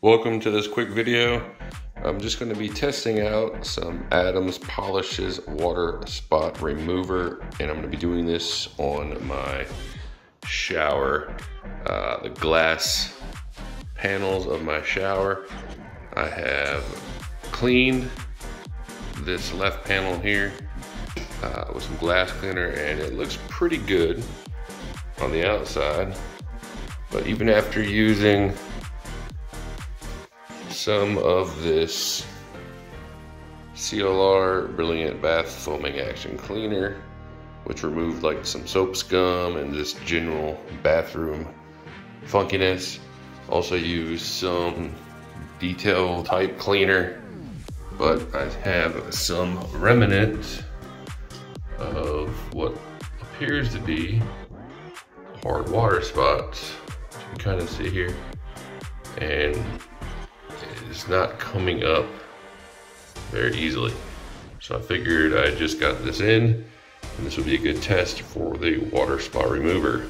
Welcome to this quick video. I'm just going to be testing out some Adams Polishes water spot remover, and I'm going to be doing this on my shower, the glass panels of my shower. I have cleaned this left panel here with some glass cleaner, and it looks pretty good on the outside, but even after using some of this CLR Brilliant Bath Foaming Action Cleaner, which removed like some soap scum and just general bathroom funkiness. Also used some detail type cleaner, but I have some remnant of what appears to be hard water spots, which you can kind of see here, and it's not coming up very easily. So I figured I just got this in, and this would be a good test for the water spot remover.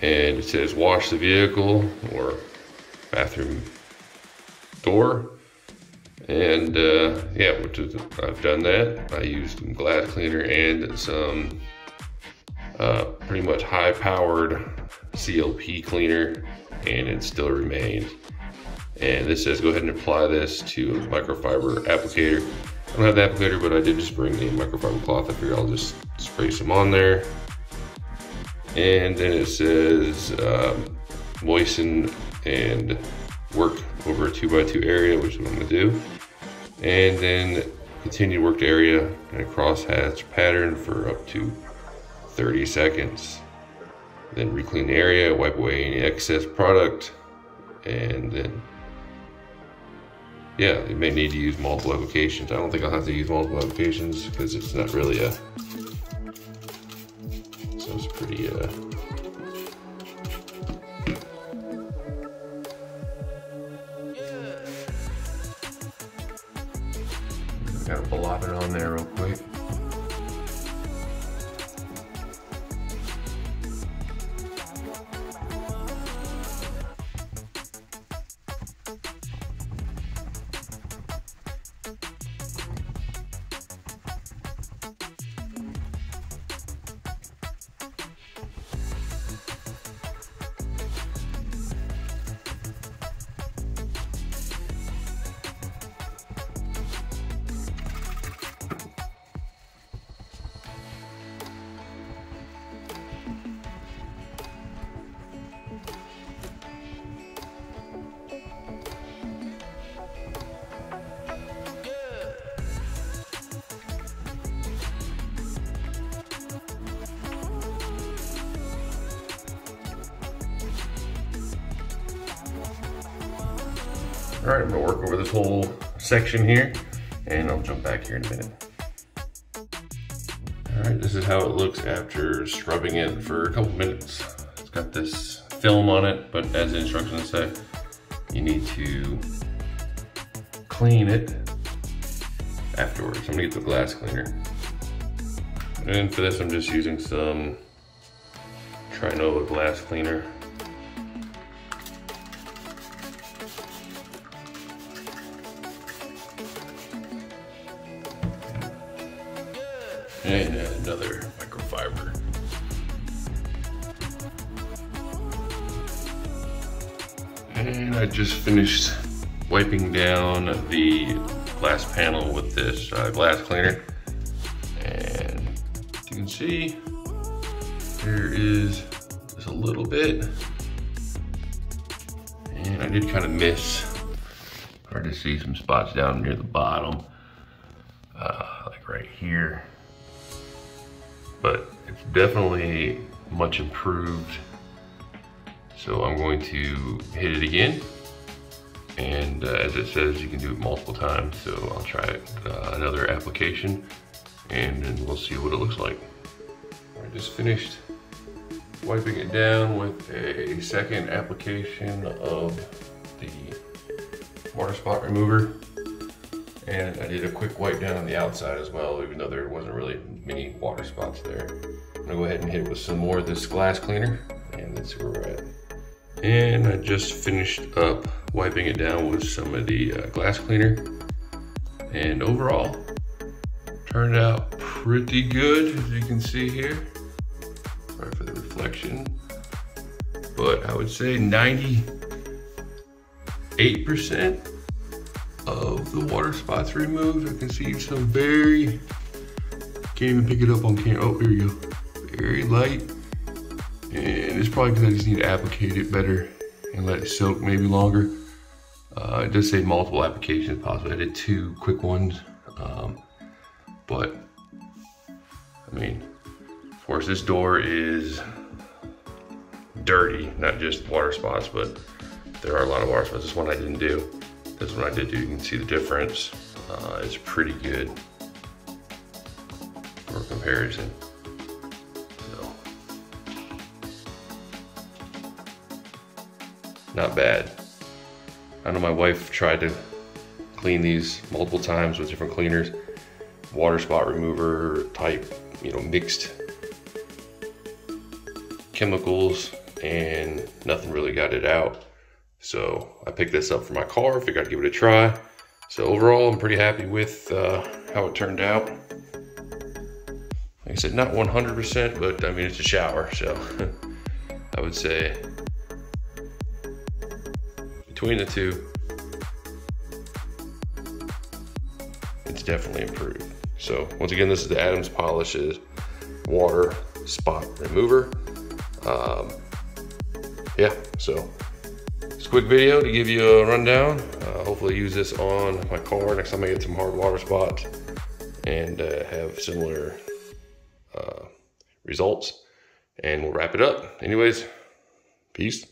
And it says wash the vehicle or bathroom door. And yeah, I've done that. I used some glass cleaner and some pretty much high powered CLP cleaner, and it still remains. And this says go ahead and apply this to a microfiber applicator. I don't have the applicator, but I did just bring the microfiber cloth. I figure I'll just spray some on there. And then it says moisten and work over a 2x2 area, which is what I'm gonna do. And then continue to work the area in a crosshatch pattern for up to 30 seconds. Then re-clean the area, wipe away any excess product, and then yeah, you may need to use multiple applications. I don't think I'll have to use multiple applications because it's not really so it's pretty gotta blot it on there real quick. All right, I'm gonna work over this whole section here, and I'll jump back here in a minute. All right, this is how it looks after scrubbing it for a couple minutes. It's got this film on it, but as the instructions say, you need to clean it afterwards. I'm gonna get the glass cleaner. And for this, I'm just using some Trinova glass cleaner. And another microfiber. And I just finished wiping down the glass panel with this glass cleaner. And as you can see, there is just a little bit. And I did kind of miss, hard to see some spots down near the bottom, like right here. But it's definitely much improved. So I'm going to hit it again. And as it says, you can do it multiple times. So I'll try it, another application, and then we'll see what it looks like. I just finished wiping it down with a second application of the water spot remover. And I did a quick wipe down on the outside as well, even though there wasn't really many water spots there. I'm gonna go ahead and hit it with some more of this glass cleaner, and let's see where we're at. And I just finished up wiping it down with some of the glass cleaner. And overall, turned out pretty good, as you can see here. Sorry for the reflection. But I would say 98% of the water spots removed. I can see some very, can't even pick it up on camera. Oh, here you go. Very light. And it's probably because I just need to applicate it better and let it soak maybe longer. It does say multiple applications possible. I did 2 quick ones. But, I mean, of course this door is dirty, not just water spots, but there are a lot of water spots. This one I didn't do. This one I did do. You can see the difference. It's pretty good for comparison. So, not bad. I know my wife tried to clean these multiple times with different cleaners, water spot remover type, mixed chemicals, and nothing really got it out. So I picked this up for my car, figured I'd give it a try. So overall, I'm pretty happy with how it turned out. Like I said, not 100%, but I mean, it's a shower, so I would say between the two, it's definitely improved. So once again, this is the Adams Polishes water spot remover. Yeah, so it's a quick video to give you a rundown. Hopefully use this on my car next time I get some hard water spots and have similar results. And we'll wrap it up. Anyways, peace.